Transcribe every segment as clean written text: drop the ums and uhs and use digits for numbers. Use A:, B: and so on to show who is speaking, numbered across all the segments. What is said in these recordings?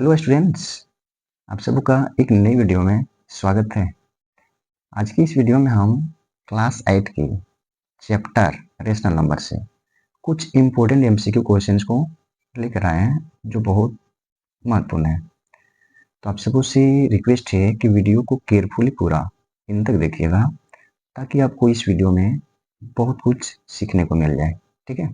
A: Hello students, आप सबका एक नई वीडियो में स्वागत है। आज की इस वीडियो में हम क्लास 8 के चैप्टर रेशनल नंबर से कुछ इम्पोर्टेंट एमसीक्यू क्वेश्चंस को लेकर आए हैं जो बहुत महत्वपूर्ण है। तो आप सबको से रिक्वेस्ट है कि वीडियो को केयरफुली पूरा इन तक देखिएगा ताकि आपको इस वीडियो में बहुत कुछ सीखने को मिल जाए। ठीक है,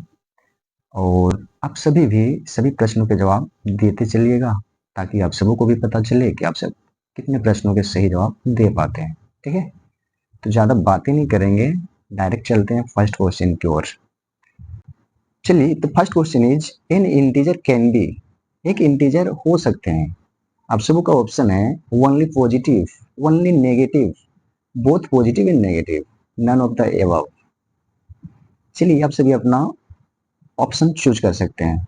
A: और आप सभी भी सभी प्रश्नों के जवाब देते चलिएगा ताकि आप सबको भी पता चले कि आप सब कितने प्रश्नों के सही जवाब दे पाते हैं। ठीक है, तो ज़्यादा बातें नहीं करेंगे, डायरेक्ट चलते हैं फर्स्ट क्वेश्चन की ओर। चलिए, तो first question is an integer can be. एक इंटीजर हो सकते हैं। आप सबों का ऑप्शन है only positive, only negative, both positive and negative, none of the above. चलिए, आप सभी अपना ऑप्शन चूज कर सकते हैं।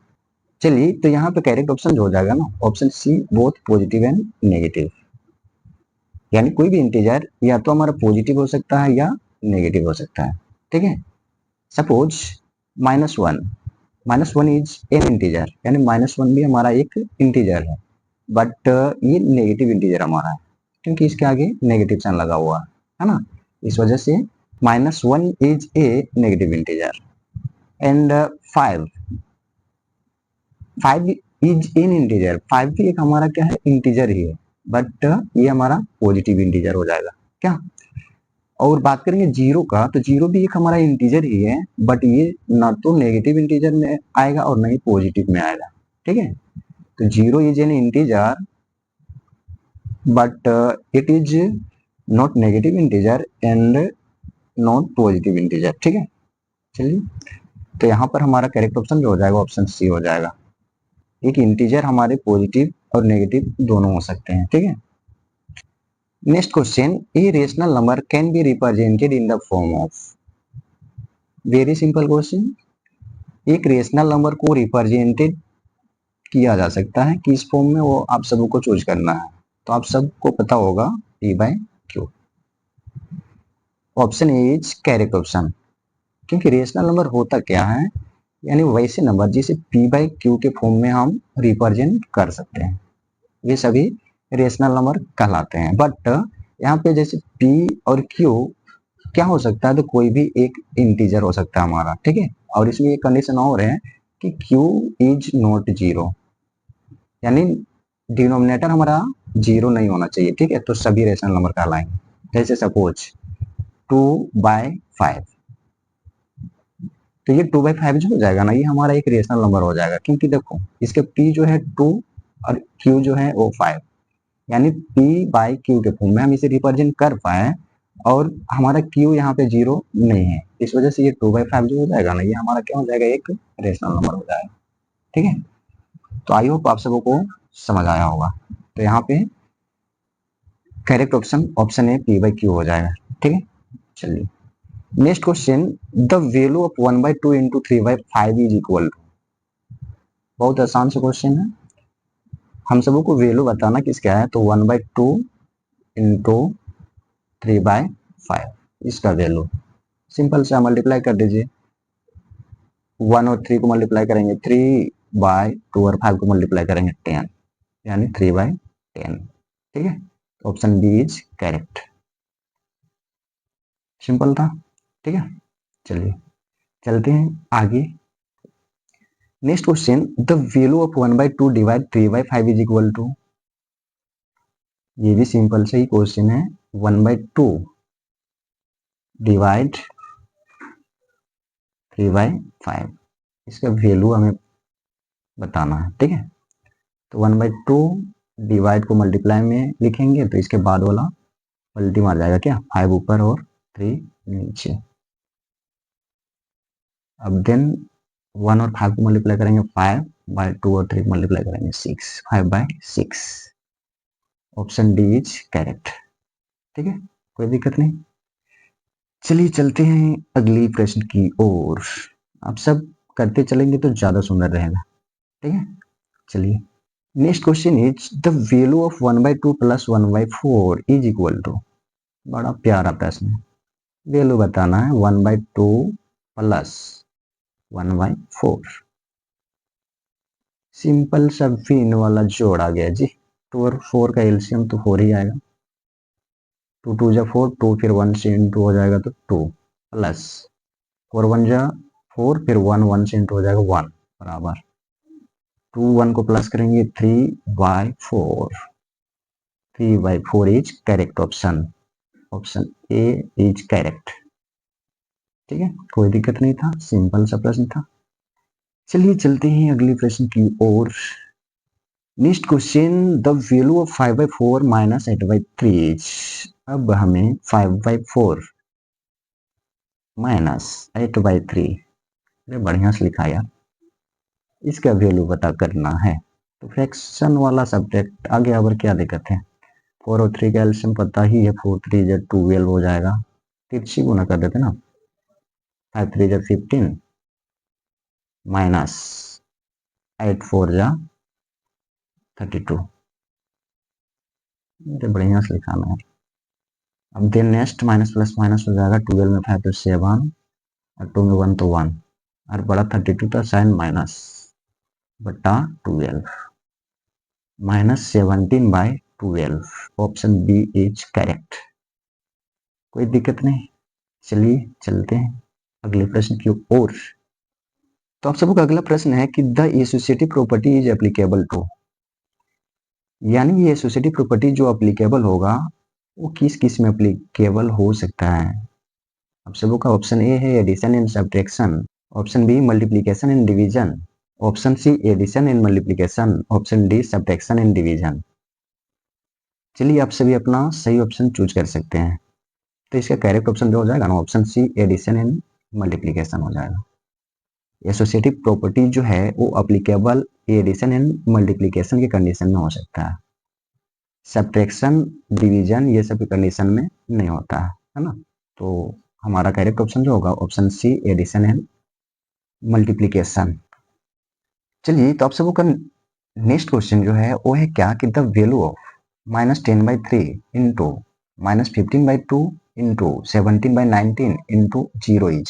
A: चलिए, तो यहाँ पे करेक्ट ऑप्शन जो हो जाएगा ना, option C, both positive and negative. यानी कोई भी इंटीजर या तो हमारा पॉजिटिव हो सकता है या नेगेटिव हो सकता है। ठीक है, सपोज -1, -1 इज एन इंटीजर, यानी -1 भी हमारा एक इंटीजर है, बट ये नेगेटिव इंटीजर हमारा है क्योंकि इसके आगे नेगेटिव साइन लगा हुआ है ना। इस वजह से -1 is a negative integer. And 5 is in integer, 5 भी एक हमारा क्या है, इंटीजर ही है, बट ये हमारा पॉजिटिव इंटीजर हो जाएगा क्या। और बात करेंगे जीरो का, तो जीरो भी एक हमारा इंटीजर ही है, बट ये ना तो नेगेटिव इंटीजर में आएगा और ना ही पॉजिटिव में आएगा। ठीक है, तो zero is an integer but it is not negative integer and not positive integer. ठीक है, चलिए, तो यहाँ पर हमारा करेक्ट ऑप्शन जो हो जाएगा ऑप्शन सी हो जाएगा। एक इंटीजर हमारे पॉजिटिव और नेगेटिव दोनों हो सकते हैं। ठीक है, next question, a rational number can be represented in the form of. Very simple question, एक रेशनल नंबर को रिप्रेजेंटेड किया जा सकता है किस फॉर्म में, वो आप सबको चूज करना है। तो आप सबको पता होगा P by Q. Option is correct option, क्योंकि रेशनल नंबर होता क्या है, यानी वैसे नंबर जिसे पी बाय क्यू के फॉर्म में हम रिप्रेजेंट कर सकते हैं, ये सभी रेशनल नंबर कहलाते हैं। बट यहाँ पे जैसे पी और क्यू क्या हो सकता है, तो कोई भी एक इंटीजर हो सकता है हमारा। ठीक है, और इसमें एक कंडीशन और है कि क्यू इज नॉट जीरो, यानी डिनोमिनेटर हमारा जीरो नहीं होना चाहिए। ठीक है, तो सभी रेशनल नंबर कहलाएंगे। जैसे सपोज 2/5, तो ये 2/5 जो हो जाएगा ना, ये हमारा एक रेशनल नंबर हो जाएगा, क्योंकि देखो इसके पी जो है 2 और क्यू जो है वो 5, यानी पी बाई क्यू के फॉर्म में हम इसे रिप्रेजेंट कर पाए, और हमारा क्यू यहाँ पे जीरो नहीं है, इस वजह से ये 2/5 जो हो जाएगा ना, ये हमारा क्या हो जाएगा, एक रेशनल नंबर हो जाएगा। ठीक है, तो आई होप आप सबको को समझ आया होगा। तो यहाँ पे correct option option A P by Q हो जाएगा। ठीक है, चलिए, next question, the value of 1/2 into 3/5 is equal to. बहुत आसान सा क्वेश्चन है, हम सबको वैल्यू बताना किसका है, तो 1/2 इंटू 3/5, इसका वैल्यू सिंपल से मल्टीप्लाई कर दीजिए। 1 और 3 को मल्टीप्लाई करेंगे 3/2 और 5 को मल्टीप्लाई करेंगे 10, यानी 3/10। ठीक है, option B is correct, simple था। ठीक है, चलिए चलते हैं आगे। Next question, the value of 1/2 divide 3/5 is equal to. ये भी सिंपल से ही क्वेश्चन है, 1/2 डिवाइड 3/5, इसका वैल्यू हमें बताना है। ठीक है, तो 1/2 डिवाइड को मल्टीप्लाई में लिखेंगे तो इसके बाद वाला पलटी मार जाएगा क्या, 5 ऊपर और 3 नीचे। अब देन 1 और 5 को मल्टीप्लाई करेंगे 5/2 और 3 को मल्टीप्लाई करेंगे 6, 5/6। Option D is correct. ठीक है, कोई दिक्कत नहीं। चलिए चलते हैं अगली प्रश्न की ओर। आप सब करते चलेंगे तो ज्यादा सुंदर रहेगा। ठीक है, चलिए, next question is the value of 1/2 plus 1/4 is equal to. बड़ा प्यारा प्रश्न है, वैल्यू बताना है 1/2 प्लस 1/4। सिंपल सा फिन वाला जोड़ आ गया जी। 2 और 4 का एलसीएम तो 4 ही आएगा। 2 2 जा 4, 2 फिर 1 से इंटू हो जाएगा तो 2 प्लस 4 1 जा 4, फिर 1 1 से इंटू हो जाएगा 1 बराबर 2 1 को प्लस करेंगे 3/4। 3/4 is correct option. Option A is correct. ठीक है, कोई दिक्कत नहीं था, सिंपल सा प्रश्न था। चलिए चलते हैं अगले प्रश्न की ओर। Next question, the value of 5/4 minus 8/3 is. अब हमें 5/4 माइनस 8/3, बढ़िया से लिखा यार, इसका वैल्यू पता करना है। तो फ्रैक्शन वाला सब्जेक्ट आगे, अब क्या दिक्कत है। 4 और 3 का एलसीएम पता ही है, 4 3 जा 12 हो जाएगा, तिरछी गुना कर देते ना, 5 3 जा 15 माइनस 8 4 जा 32। बढ़िया से लिखा है। अब then next minus plus minus हो जाएगा, 12 में 5 तो 7 और 2 में 1 तो 1 और बड़ा 32 था साइन माइनस बटा 12 minus 17/12। Option B is correct. कोई दिक्कत नहीं, चलिए चलते हैं अगले प्रश्न की ओर। तो आप सबका अगला प्रश्न है कि the associative property is applicable to, यानी ये एसोसिएटिव प्रॉपर्टी जो एप्लीकेबल होगा वो किस किस में एप्लीकेबल हो सकता है। आप सबका ऑप्शन ए है addition and subtraction, option B multiplication and division, option C addition and multiplication, option D subtraction and division. चलिए आप सभी अपना सही ऑप्शन चूज कर सकते हैं। तो इसका करेक्ट ऑप्शन जो हो जाएगा ना, option C addition and multiplication हो जाएगा। एसोसिएटिव प्रॉपर्टी जो है वो एप्लीकेबल एडिशन एंड मल्टीप्लिकेशन के कंडीशन में हो सकता है, सब्ट्रैक्शन डिवीजन ये सब कंडीशन में नहीं होता है ना। तो हमारा करेक्ट ऑप्शन जो होगा option C addition and multiplication. चलिए तो आप सबों का नेक्स्ट क्वेश्चन जो है वो है क्या कि the value of -10/3 into -15/2 into 17/19 into 0 is.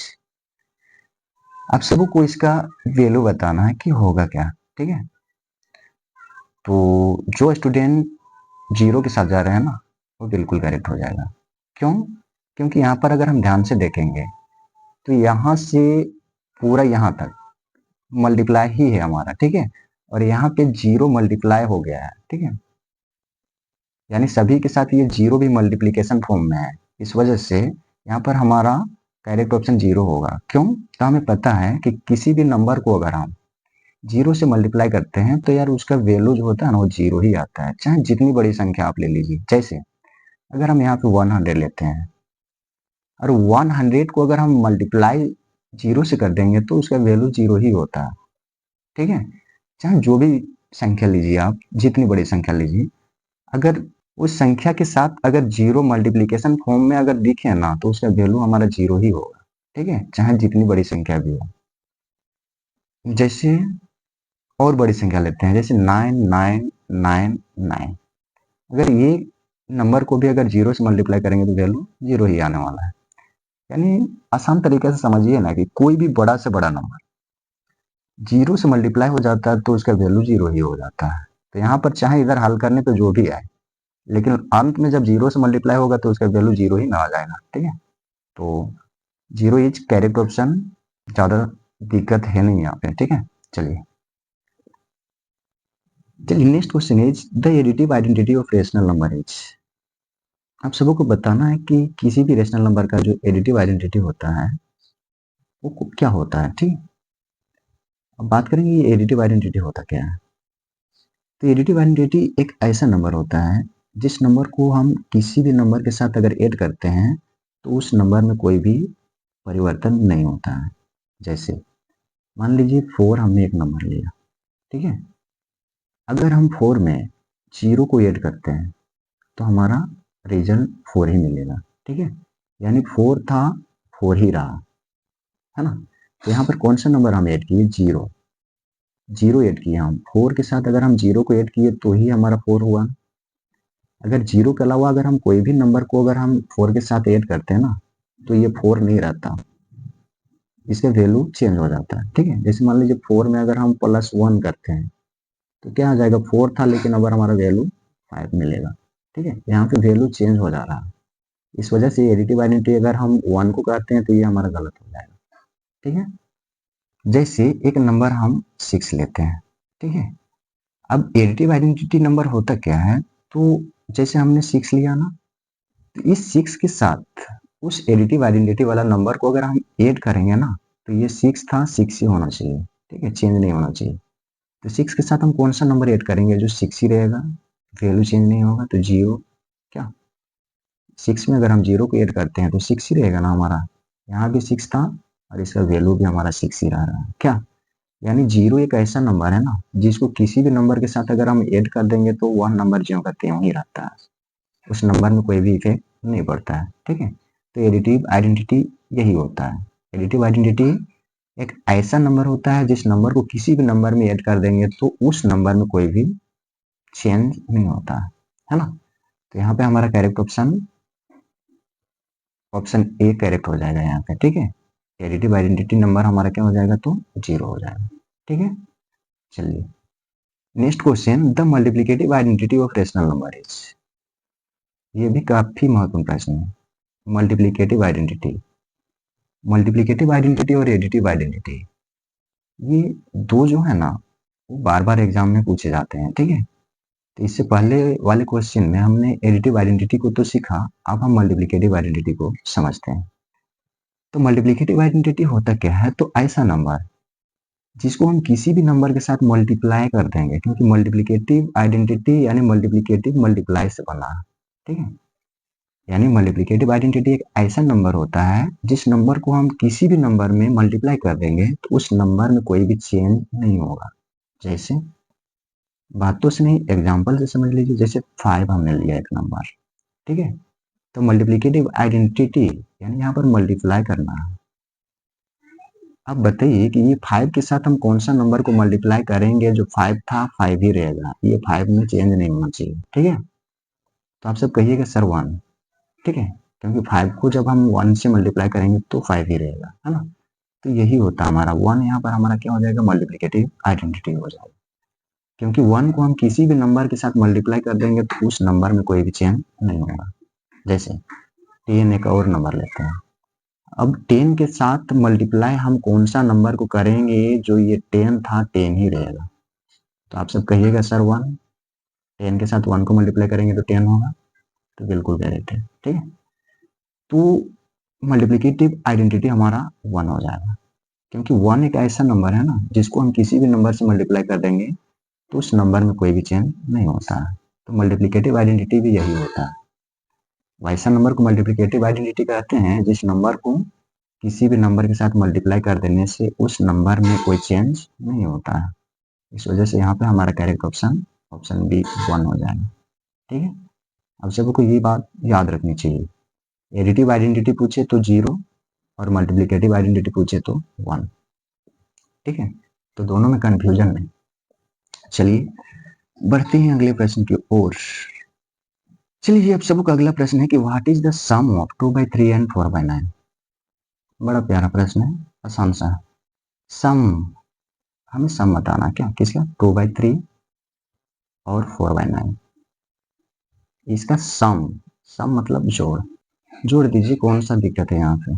A: आप सबों को इसका वैल्यू बताना है कि होगा क्या। ठीक है, तो जो स्टूडेंट 0 के साथ जा रहे हैं ना वो बिल्कुल करेक्ट हो जाएगा। क्यों? क्योंकि यहाँ पर अगर हम ध्यान से देखेंगे तो यहाँ से पूरा यहाँ तक मल्टीप्लाई ही है हमारा। ठीक है, और यहाँ पे 0 मल्टीप्लाई हो गया है। ठीक है, यानी सभी के साथ ये 0 भी मल्टीप्लीकेशन फॉर्म में है, इस वजह से यहाँ पर हमारा करेक्ट ऑप्शन 0 होगा। क्यों? तो हमें पता है कि किसी भी नंबर को अगर हम 0 से मल्टीप्लाई करते हैं तो यार उसका वैल्यू जो होता है ना वो 0 ही आता है, चाहे जितनी बड़ी संख्या आप ले लीजिए। जैसे अगर हम यहाँ पे 100 लेते हैं और 100 को अगर हम मल्टीप्लाई 0 से कर देंगे तो उसका वैल्यू 0 ही होता है। ठीक है, चाहे जो भी संख्या लीजिए आप, जितनी बड़ी संख्या लीजिए, अगर उस संख्या के साथ अगर 0 मल्टीप्लिकेशन फॉर्म में अगर दिखे ना तो उसका वैल्यू हमारा 0 ही होगा। ठीक है, चाहे जितनी बड़ी संख्या भी हो। जैसे और बड़ी संख्या लेते हैं, जैसे 9999, अगर ये नंबर को भी अगर 0 से मल्टीप्लाई करेंगे तो वैल्यू 0 ही आने वाला है। यानी आसान तरीके से समझिए ना कि कोई भी बड़ा से बड़ा नंबर 0 से मल्टीप्लाई हो जाता है तो उसका वैल्यू 0 ही हो जाता है। तो यहाँ पर चाहे इधर हल करने पे जो भी आए, लेकिन अंत में जब 0 से मल्टीप्लाई होगा तो उसका वैल्यू 0 ही ना आ जाएगा। ठीक है, तो 0 इज करेक्ट ऑप्शन, ज़्यादा दिक्कत है नहीं यहाँ पे। ठीक है, चलिए next question is the additive identity of rational number is. आप सबों को बताना है कि किसी भी रेशनल नंबर का जो एडिटिव आइडेंटिटी होता है वो क्या होता है। ठीक, अब बात करेंगे ये एडिटिव आइडेंटिटी होता क्या है। तो एडिटिव आइडेंटिटी एक ऐसा नंबर होता है जिस नंबर को हम किसी भी नंबर के साथ अगर ऐड करते हैं तो उस नंबर में कोई भी परिवर्तन नहीं होता है। जैसे मान लीजिए 4 हमने एक नंबर लिया। ठीक है, अगर हम 4 में 0 को ऐड करते हैं तो हमारा रिजल्ट 4 ही मिलेगा। ठीक है, यानी 4 था 4 ही रहा, है ना। तो यहाँ पर कौन सा नंबर हम ऐड किए? 0। 0 ऐड किए हम 4 के साथ, अगर हम 0 को ऐड किए तो ही हमारा 4 हुआ। अगर 0 के अलावा अगर हम कोई भी नंबर को अगर हम 4 के साथ ऐड करते हैं ना तो ये 4 नहीं रहता, इसका वैल्यू चेंज हो जाता है। ठीक है, जैसे मान लीजिए 4 में अगर हम +1 करते हैं तो क्या आ जाएगा, 4 था लेकिन अगर हमारा वैल्यू 5 मिलेगा। ठीक है, यहाँ पे वैल्यू चेंज हो जा रहा है, इस वजह से एडिटिव आइडेंटिटी अगर हम 1 को करते हैं तो ये हमारा गलत हो जाएगा। ठीक है, जैसे एक नंबर हम 6 लेते हैं। ठीक है, अब एडिटिव आइडेंटिटी नंबर होता क्या है, तो जैसे हमने 6 लिया ना, तो इस 6 के साथ उस एडिटिव आइडेंटिटी वाला नंबर को अगर हम ऐड करेंगे ना, तो ये 6 था, 6 ही होना चाहिए। ठीक है, चेंज नहीं होना चाहिए। तो 6 के साथ हम कौन सा नंबर ऐड करेंगे, जो 6 ही रहेगा, वैल्यू चेंज नहीं होगा, तो 0। क्या 6 में अगर हम 0 को ऐड करते हैं तो 6 ही रहेगा ना हमारा, यहाँ भी 6 था और इसका वैल्यू भी हमारा 6 ही रह रहा है। क्या यानी 0 एक ऐसा नंबर है ना, जिसको किसी भी नंबर के साथ अगर हम ऐड कर देंगे तो वह नंबर ज्यों का त्यों ही रहता है, उस नंबर में कोई भी इफेक्ट नहीं पड़ता है। ठीक है, तो एडिटिव आइडेंटिटी यही होता है। एडिटिव आइडेंटिटी एक ऐसा नंबर होता है जिस नंबर को किसी भी नंबर में ऐड कर देंगे तो उस नंबर में कोई भी चेंज नहीं होता है ना। तो यहाँ पे हमारा करेक्ट ऑप्शन ए करेक्ट हो जाएगा यहाँ पे। ठीक है, एडिटिव आइडेंटिटी नंबर हमारा क्या हो जाएगा, तो 0 हो जाएगा। ठीक है, चलिए next question, the multiplicative identity of rational number is. ये भी काफी महत्वपूर्ण प्रश्न है। मल्टीप्लिकेटिव आइडेंटिटी और एडिटिव आइडेंटिटी, ये दो जो है ना, वो बार बार एग्जाम में पूछे जाते हैं। ठीक है, तो इससे पहले वाले क्वेश्चन में हमने एडिटिव आइडेंटिटी को तो सीखा, अब हम मल्टीप्लिकेटिव आइडेंटिटी को समझते हैं। तो मल्टीप्लिकेटिव आइडेंटिटी होता क्या है, तो ऐसा नंबर जिसको हम किसी भी नंबर के साथ मल्टीप्लाई कर देंगे, क्योंकि मल्टीप्लिकेटिव आइडेंटिटी यानी मल्टीप्लिकेटिव मल्टीप्लाई से बना है। ठीक है, यानी मल्टीप्लिकेटिव आइडेंटिटी एक ऐसा नंबर होता है जिस नंबर को हम किसी भी नंबर में मल्टीप्लाई कर देंगे तो उस नंबर में कोई भी चेंज नहीं होगा। जैसे बातों से नहीं, एग्जाम्पल से समझ लीजिए, जैसे 5 हमने लिया एक नंबर। ठीक है, तो मल्टीप्लिकेटिव आइडेंटिटी यानी यहाँ पर मल्टीप्लाई करना है। अब बताइए कि ये 5 के साथ हम कौन सा नंबर को मल्टीप्लाई करेंगे, जो 5 था 5 ही रहेगा, ये 5 में चेंज नहीं होना चाहिए। ठीक है, तो आप सब कहिएगा सर 1। ठीक है, क्योंकि 5 को जब हम 1 से मल्टीप्लाई करेंगे तो 5 ही रहेगा, है ना। तो यही होता है हमारा 1, यहाँ पर हमारा क्या हो जाएगा, मल्टीप्लिकेटिव आइडेंटिटी हो जाएगा। क्योंकि 1 को हम किसी भी नंबर के साथ मल्टीप्लाई कर देंगे तो उस नंबर में कोई भी चेंज नहीं होगा। जैसे 10 एक और नंबर लेते हैं। अब 10 के साथ मल्टीप्लाई हम कौन सा नंबर को करेंगे, जो ये 10 था 10 ही रहेगा। तो आप सब कहिएगा सर 1। 10 के साथ 1 को मल्टीप्लाई करेंगे तो 10 होगा, तो बिल्कुल करेक्ट है। ठीक है, तो मल्टीप्लिकेटिव आइडेंटिटी हमारा 1 हो जाएगा, क्योंकि 1 एक ऐसा नंबर है ना जिसको हम किसी भी नंबर से मल्टीप्लाई कर देंगे तो उस नंबर में कोई भी चेंज नहीं होता है। तो मल्टीप्लिकेटिव आइडेंटिटी भी यही होता है। वैसा नंबर को मल्टीप्लिकेटिव आइडेंटिटी कहते हैं जिस नंबर को किसी भी नंबर के साथ मल्टीप्लाई कर देने से उस नंबर में कोई चेंज नहीं होता है। इस वजह से यहाँ पे हमारा करेक्ट ऑप्शन बी 1 हो जाएगा। ठीक है, अब सबको ये बात याद रखनी चाहिए, एडिटिव आइडेंटिटी पूछे तो 0 और मल्टीप्लिकेटिव आइडेंटिटी पूछे तो 1। ठीक है, तो दोनों में कंफ्यूजन नहीं। चलिए बढ़ते हैं अगले प्रश्न की ओर। चलिए अब सबका अगला प्रश्न है कि what is the sum of 2/3 and 4/9। बड़ा प्यारा प्रश्न है, आसान सा है। सम, हमें सम बताना, क्या किसका, 2/3 और 4/9, इसका सम। सम मतलब जोड़ दीजिए, कौन सा दिक्कत है यहाँ पे,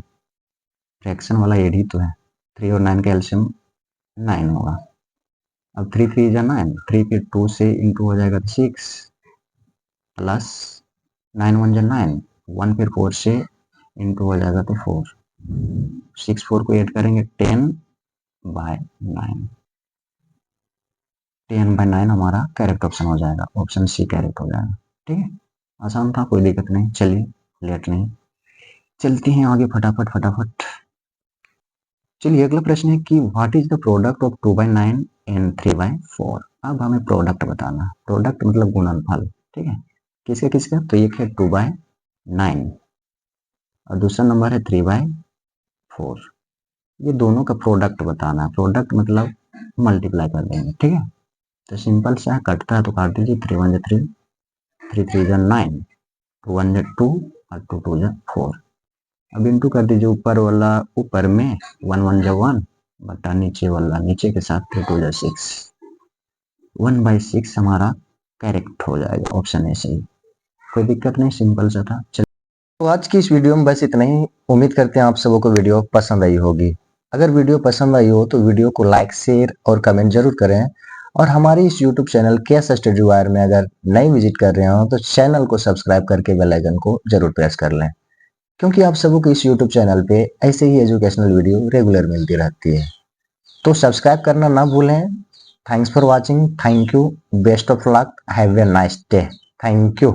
A: फ्रैक्शन वाला एड ही तो है। 3 और 9 का एलसीएम 9 होगा। अब 3 3 जा 9, 3 फिर 2 से इंटू हो जाएगा 6 प्लस 9 1 जा 9, 1 फिर 4 से इंटू हो जाएगा तो 4, 6 4 को ऐड करेंगे 10/9, 10/9 हमारा करेक्ट ऑप्शन हो जाएगा, ऑप्शन सी करेक्ट हो जाएगा। ठीक है, आसान था, कोई दिक्कत नहीं। चलिए लेट नहीं, चलते हैं आगे फटाफट। चलिए अगला प्रश्न है कि what is the product of 2/9 and 3/4। अब हमें प्रोडक्ट बताना, प्रोडक्ट मतलब गुणनफल। ठीक है, किसका किसका, तो एक है 2/9 और दूसरा नंबर है 3/4, ये दोनों का प्रोडक्ट बताना है। प्रोडक्ट मतलब मल्टीप्लाई कर देंगे। ठीक है, तो सिंपल सा है, कटता है तो काट दीजिए, 3 1 जा 3, 3 3 जा 9, 2 1 जा 2 और 2 2 जा 4। अब इंटू कर दीजिए, ऊपर वाला ऊपर में 1 1 जा 1 बटा नीचे वाला नीचे के साथ 3 2 जा 6, 1/6 हमारा करेक्ट हो जाएगा, ऑप्शन ए सही। कोई दिक्कत नहीं, सिंपल सा था। चलिए, तो आज की इस वीडियो में बस इतना ही। उम्मीद करते हैं आप सबों को वीडियो पसंद आई होगी। अगर वीडियो पसंद आई हो तो वीडियो को लाइक, शेयर और कमेंट जरूर करें। और हमारे इस YouTube channel KS study wire में अगर नई विजिट कर रहे हो तो चैनल को सब्सक्राइब करके बेल आइकन को जरूर प्रेस कर लें, क्योंकि आप सबों को इस यूट्यूब चैनल पे ऐसे ही एजुकेशनल वीडियो रेगुलर मिलती रहती है। तो सब्सक्राइब करना ना भूलें। Thanks for watching. Thank you. Best of luck. Have a nice day. Thank you.